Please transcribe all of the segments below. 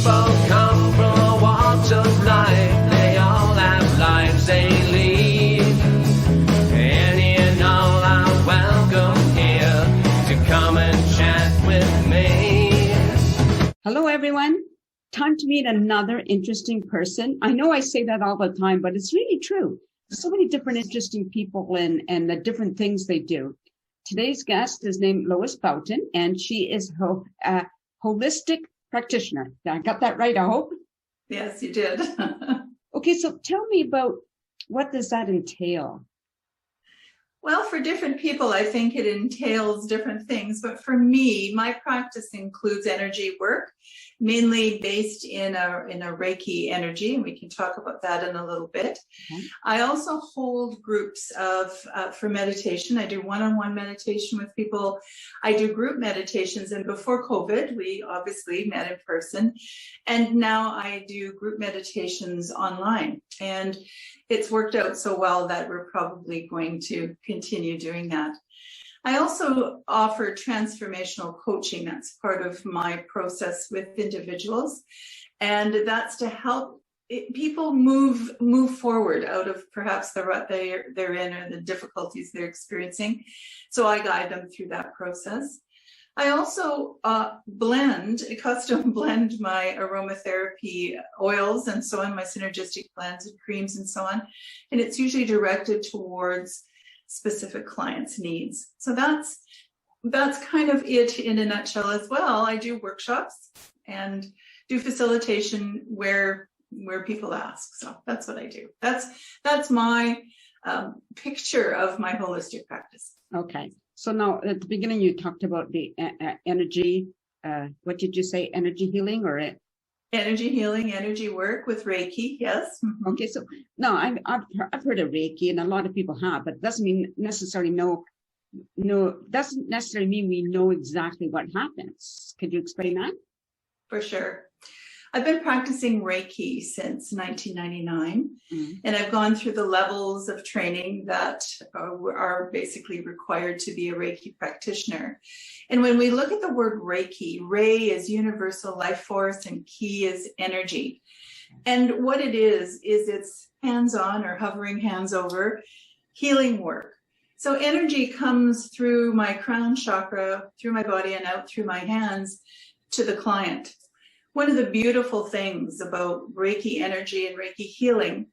people come from all walks of life. They all have lives they lead. Any and all are welcome here to come and chat with me. Hello, everyone. Time to meet another interesting person. I know I say that all the time, but it's really true. So many different interesting people and the different things they do. Today's guest is named Lois Boughton, and she is a holistic practitioner. I got that right, I hope? Yes, you did. Okay, so tell me about what does that entail? Well, for different people, I think it entails different things. But for me, my practice includes energy work, mainly based in a Reiki energy, and we can talk about that in a little bit. Okay. I also hold groups for meditation. I do one-on-one meditation with people. I do group meditations, and before COVID, we obviously met in person, and now I do group meditations online. And it's worked out so well that we're probably going to continue doing that. I also offer transformational coaching. That's part of my process with individuals. And that's to help people move forward out of perhaps the rut they're in or the difficulties they're experiencing. So I guide them through that process. I also custom blend my aromatherapy oils and so on, my synergistic blends and creams and so on. And it's usually directed towards specific clients' needs. So that's kind of it in a nutshell as well. I do workshops and do facilitation where people ask. So that's what I do. That's my picture of my holistic practice. Okay. So now at the beginning, you talked about the energy, what did you say? Energy healing or it? Energy healing, energy work with Reiki. Yes. Mm-hmm. Okay. So no, I've heard of Reiki and a lot of people have, but it doesn't mean necessarily doesn't necessarily mean we know exactly what happens. Could you explain that? For sure. I've been practicing Reiki since 1999, and I've gone through the levels of training that are basically required to be a Reiki practitioner. And when we look at the word Reiki, Rei is universal life force and Ki is energy. And what it is it's hands-on or hovering hands over healing work. So energy comes through my crown chakra, through my body and out through my hands to the client. One of the beautiful things about Reiki energy and Reiki healing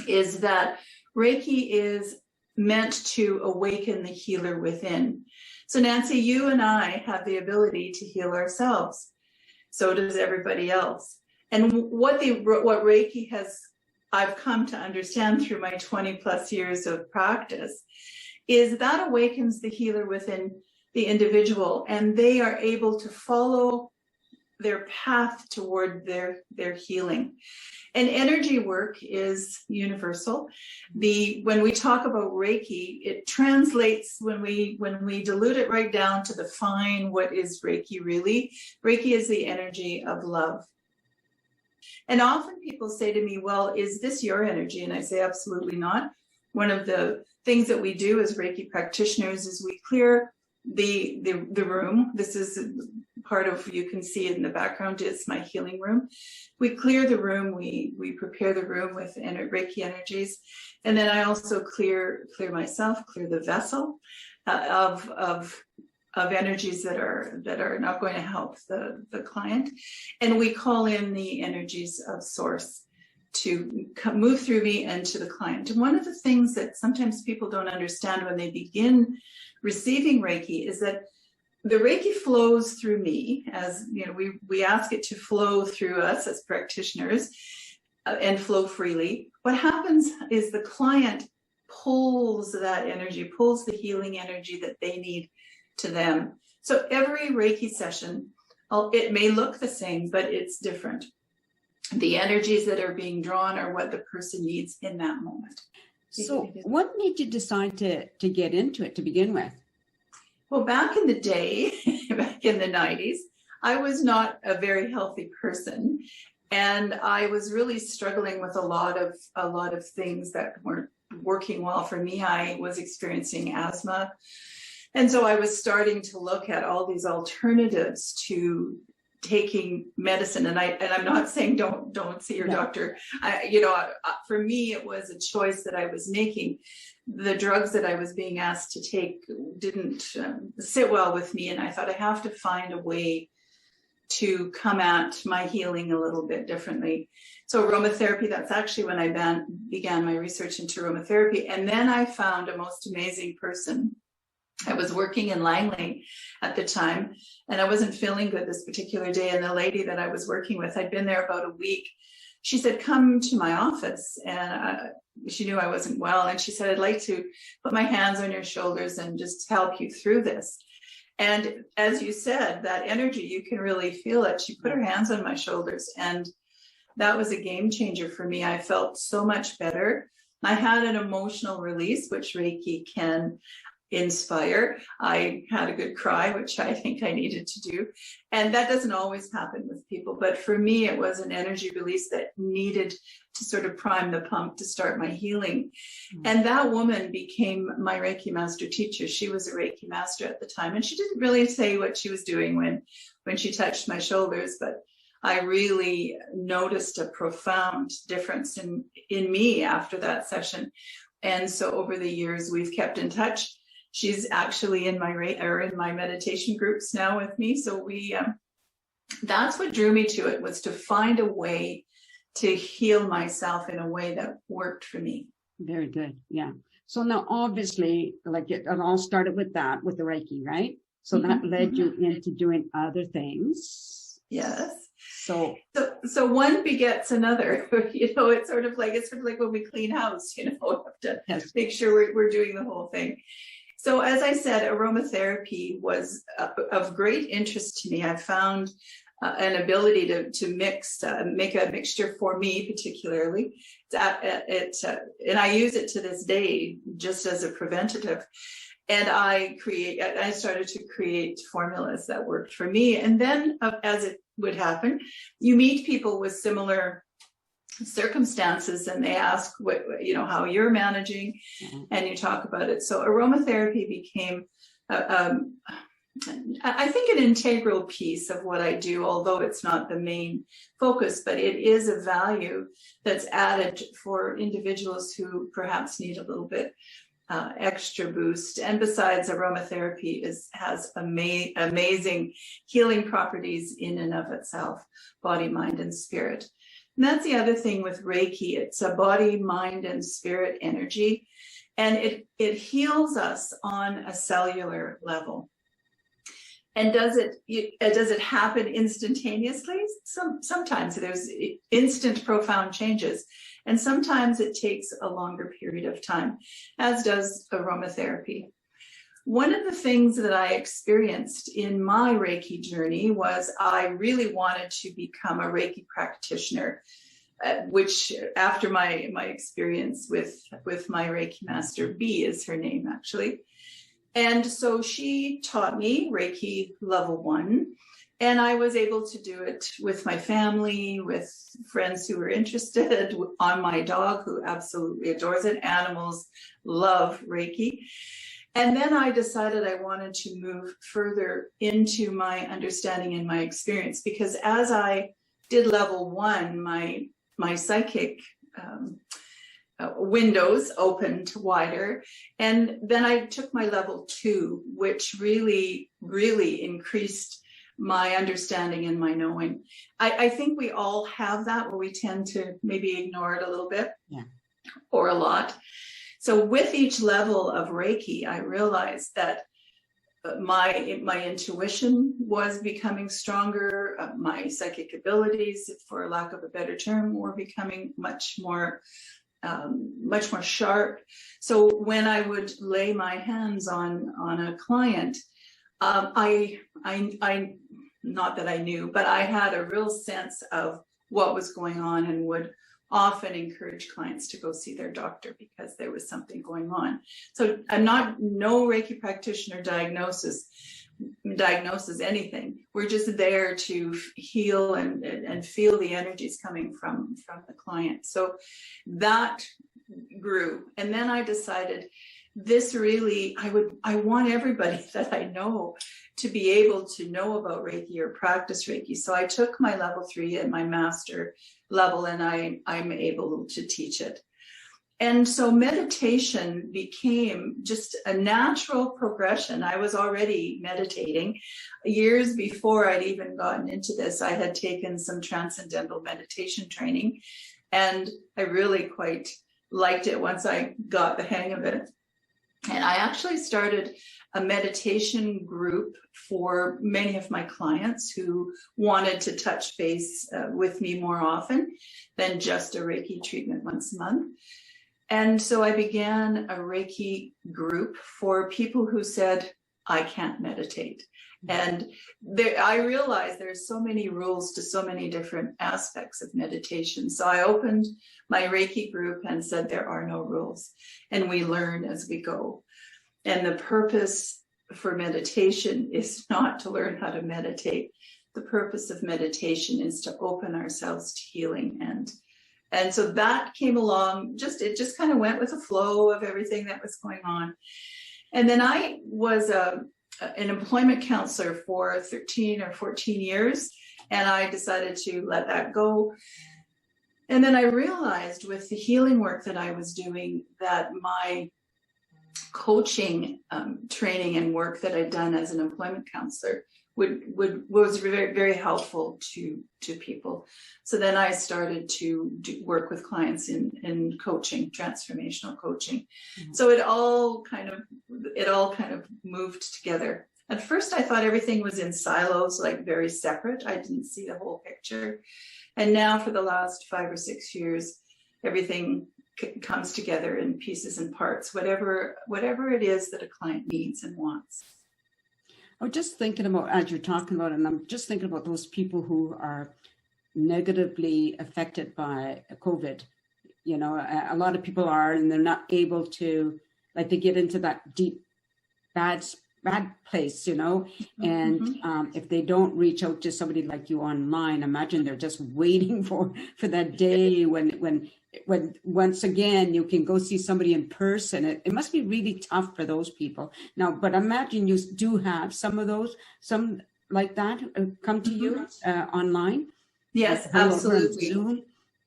is that Reiki is meant to awaken the healer within. So Nancy, you and I have the ability to heal ourselves. So does everybody else. And what Reiki I've come to understand through my 20 plus years of practice is that awakens the healer within the individual, and they are able to follow their path toward their healing. And energy work is universal. When we talk about Reiki, it translates when we dilute it right down to define what is Reiki really. Reiki is the energy of love. And often people say to me, well, is this your energy? And I say, absolutely not. One of the things that we do as Reiki practitioners is we clear the room. This is part of, you can see it in the background, is my healing room. We clear the room, we prepare the room with Reiki energies, and then I also clear myself, clear the vessel of energies that are not going to help the client, and we call in the energies of source to move through me and to the client. And one of the things that sometimes people don't understand when they begin receiving Reiki is that the Reiki flows through me, as you know, we ask it to flow through us as practitioners and flow freely. What happens is the client pulls that energy, pulls the healing energy that they need to them. So every Reiki session, it may look the same, but it's different. The energies that are being drawn are what the person needs in that moment. So what made you decide to get into it to begin with? Well, back in the day, back in the 90s, I was not a very healthy person, and I was really struggling with a lot of things that weren't working well for me. I was experiencing asthma, and so I was starting to look at all these alternatives to taking medicine, and I'm not saying don't see your doctor. For me, it was a choice that I was making. The drugs that I was being asked to take didn't sit well with me, and I thought I have to find a way to come at my healing a little bit differently. So aromatherapy, that's actually when I began my research into aromatherapy. And then I found a most amazing person. I was working in Langley at the time, and I wasn't feeling good this particular day. And the lady that I was working with, I'd been there about a week. She said, come to my office. And she knew I wasn't well. And she said, I'd like to put my hands on your shoulders and just help you through this. And as you said, that energy, you can really feel it. She put her hands on my shoulders, and that was a game changer for me. I felt so much better. I had an emotional release, which Reiki can inspire. I had a good cry, which I think I needed to do. And that doesn't always happen with people. But for me, it was an energy release that needed to sort of prime the pump to start my healing. And that woman became my Reiki master teacher. She was a Reiki master at the time. And she didn't really say what she was doing when she touched my shoulders, but I really noticed a profound difference in me after that session. And so over the years, we've kept in touch. She's actually in my meditation groups now with me. So that's what drew me to it, was to find a way to heal myself in a way that worked for me. Very good. Yeah. So now obviously, like it all started with the Reiki, right? So that led you into doing other things. Yes. So one begets another. It's sort of like when we clean house. We have to make sure we're doing the whole thing. So as I said, aromatherapy was of great interest to me. I found an ability to make a mixture for me particularly. And I use it to this day just as a preventative. And I started to create formulas that worked for me. And then, as it would happen, you meet people with similar circumstances, and they ask how you're managing, and you talk about it. So aromatherapy became I think an integral piece of what I do, although it's not the main focus, but it is a value that's added for individuals who perhaps need a little bit extra boost. And besides, aromatherapy has amazing healing properties in and of itself, body, mind, and spirit. And that's the other thing with Reiki. It's a body, mind, and spirit energy. And it heals us on a cellular level. And does it happen instantaneously? Sometimes there's instant profound changes, and sometimes it takes a longer period of time, as does aromatherapy. One of the things that I experienced in my Reiki journey was I really wanted to become a Reiki practitioner, which after my experience with my Reiki master, B is her name actually. And so she taught me Reiki level 1, and I was able to do it with my family, with friends who were interested, on my dog who absolutely adores it. Animals love Reiki. And then I decided I wanted to move further into my understanding and my experience, because as I did level 1, my psychic windows opened wider. And then I took my level 2, which really, really increased my understanding and my knowing. I think we all have that, where we tend to maybe ignore it a little bit, or a lot. So with each level of Reiki, I realized that my intuition was becoming stronger. My psychic abilities, for lack of a better term, were becoming much more sharp. So when I would lay my hands on a client, I not that I knew, but I had a real sense of what was going on, and would often encourage clients to go see their doctor because there was something going on. So no Reiki practitioner diagnoses anything. We're just there to heal and feel the energies coming from the client. So that grew. And then I decided this really, I want everybody that I know to be able to know about Reiki or practice Reiki. So I took my level 3 at my master level, and I'm able to teach it. And so meditation became just a natural progression. I was already meditating. Years before I'd even gotten into this, I had taken some transcendental meditation training, and I really quite liked it once I got the hang of it. And I actually started a meditation group for many of my clients who wanted to touch base with me more often than just a Reiki treatment once a month. And so I began a Reiki group for people who said, I can't meditate. And I realized there's so many rules to so many different aspects of meditation. So I opened my Reiki group and said, there are no rules, and we learn as we go. And the purpose for meditation is not to learn how to meditate. The purpose of meditation is to open ourselves to healing. And so that came along, it just kind of went with the flow of everything that was going on. And then I was an employment counselor for 13 or 14 years, and I decided to let that go. And then I realized with the healing work that I was doing that my coaching training and work that I'd done as an employment counselor was very, very helpful to people. So then I started to work with clients in coaching, transformational coaching. Mm-hmm. So it all kind of moved together. At first, I thought everything was in silos, like very separate. I didn't see the whole picture. And now for the last 5 or 6 years, everything comes together in pieces and parts, whatever it is that a client needs and wants. I was just thinking about, as you're talking about it, and I'm just thinking about those people who are negatively affected by COVID. You know, a lot of people are, and they're not able to, like, they get into that deep, bad place, you know, and if they don't reach out to somebody like you online, imagine they're just waiting for that day when once again you can go see somebody in person. It must be really tough for those people now, but imagine you do have some like that come to you online. Yes, absolutely. Zoom.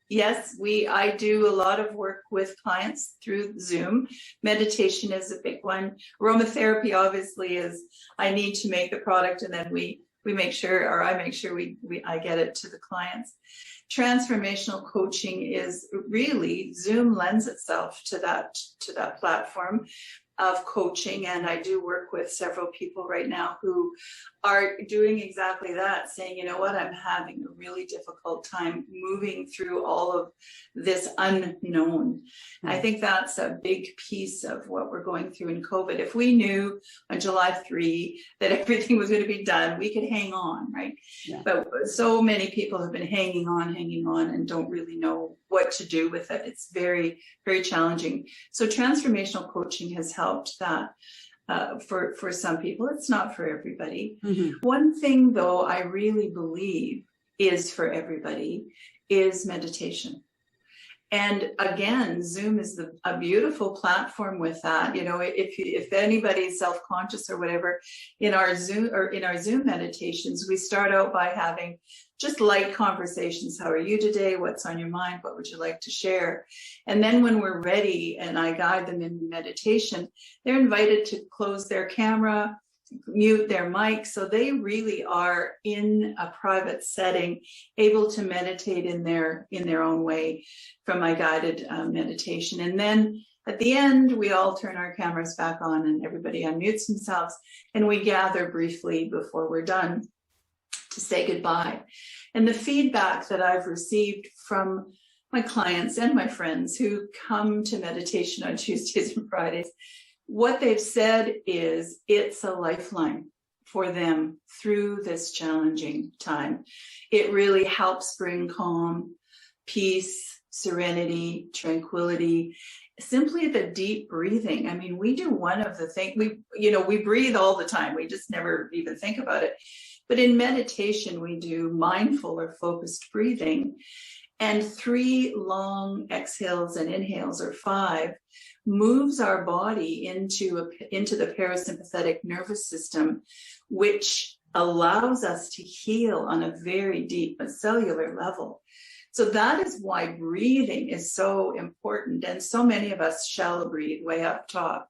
Yes, I do a lot of work with clients through Zoom. Meditation is a big one. Aromatherapy obviously is, I need to make the product, and then we make sure, or I make sure I get it to the clients. Transformational coaching is really, Zoom lends itself to that platform of coaching. And I do work with several people right now who are doing exactly that, saying, you know what, I'm having a really difficult time moving through all of this unknown. I think that's a big piece of what we're going through in COVID. If we knew on July 3 that everything was going to be done, we could hang on, right? Yeah. But so many people have been hanging on, and don't really know what to do with it. It's very, very challenging. So transformational coaching has helped that. For some people. It's not for everybody. Mm-hmm. One thing, though, I really believe is for everybody is meditation. And again, Zoom is a beautiful platform with that. You know, if anybody's self-conscious or whatever, in our Zoom meditations, we start out by having just light conversations. How are you today? What's on your mind? What would you like to share? And then when we're ready and I guide them in meditation, they're invited to close their camera, mute their mic, so they really are in a private setting, able to meditate in their own way from my guided meditation. And then at the end, we all turn our cameras back on and everybody unmutes themselves, and we gather briefly before we're done to say goodbye. And the feedback that I've received from my clients and my friends who come to meditation on Tuesdays and Fridays, what they've said is it's a lifeline for them through this challenging time. It really helps bring calm, peace, serenity, tranquility, simply the deep breathing. I mean, we do one of the things, we breathe all the time. We just never even think about it. But in meditation, we do mindful or focused breathing. And 3 long exhales and inhales, or 5, moves our body into the parasympathetic nervous system, which allows us to heal on a very deep cellular level. So that is why breathing is so important. And so many of us shallow breathe way up top.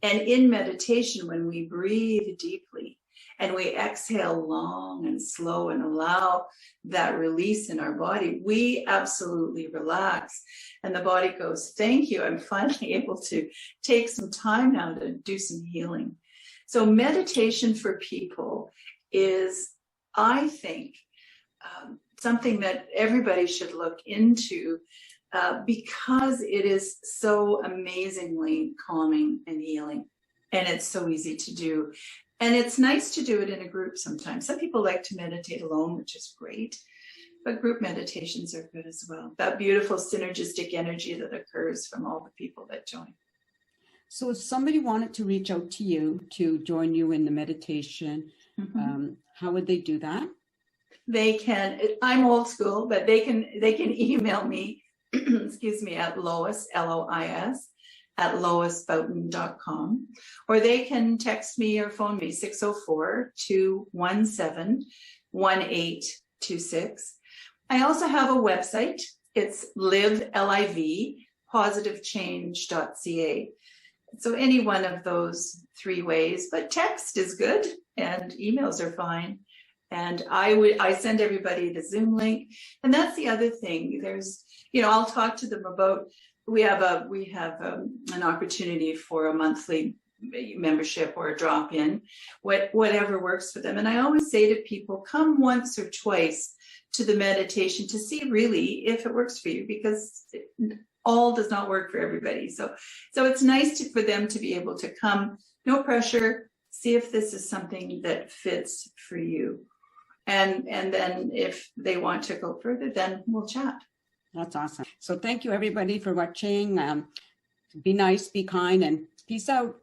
And in meditation, when we breathe deeply and we exhale long and slow and allow that release in our body, we absolutely relax. And the body goes, thank you. I'm finally able to take some time now to do some healing. So meditation for people is, I think, something that everybody should look into because it is so amazingly calming and healing. And it's so easy to do. And it's nice to do it in a group sometimes. Some people like to meditate alone, which is great. But group meditations are good as well. That beautiful synergistic energy that occurs from all the people that join. So if somebody wanted to reach out to you to join you in the meditation, how would they do that? They can, I'm old school, but they can email me, excuse me, at Lois, Lois, at loisboughton.com, or they can text me or phone me, 604-217-1826. I also have a website. It's live, L-I-V, positivechange.ca. So any one of those 3 ways, but text is good and emails are fine. And I send everybody the Zoom link. And that's the other thing. There's, I'll talk to them about, we have an opportunity for a monthly membership or a drop-in, whatever works for them. And I always say to people, come once or twice to the meditation to see really if it works for you, because all does not work for everybody. So it's nice for them to be able to come, no pressure, see if this is something that fits for you. And then if they want to go further, then we'll chat. That's awesome. So thank you everybody for watching. Be nice, be kind, and peace out.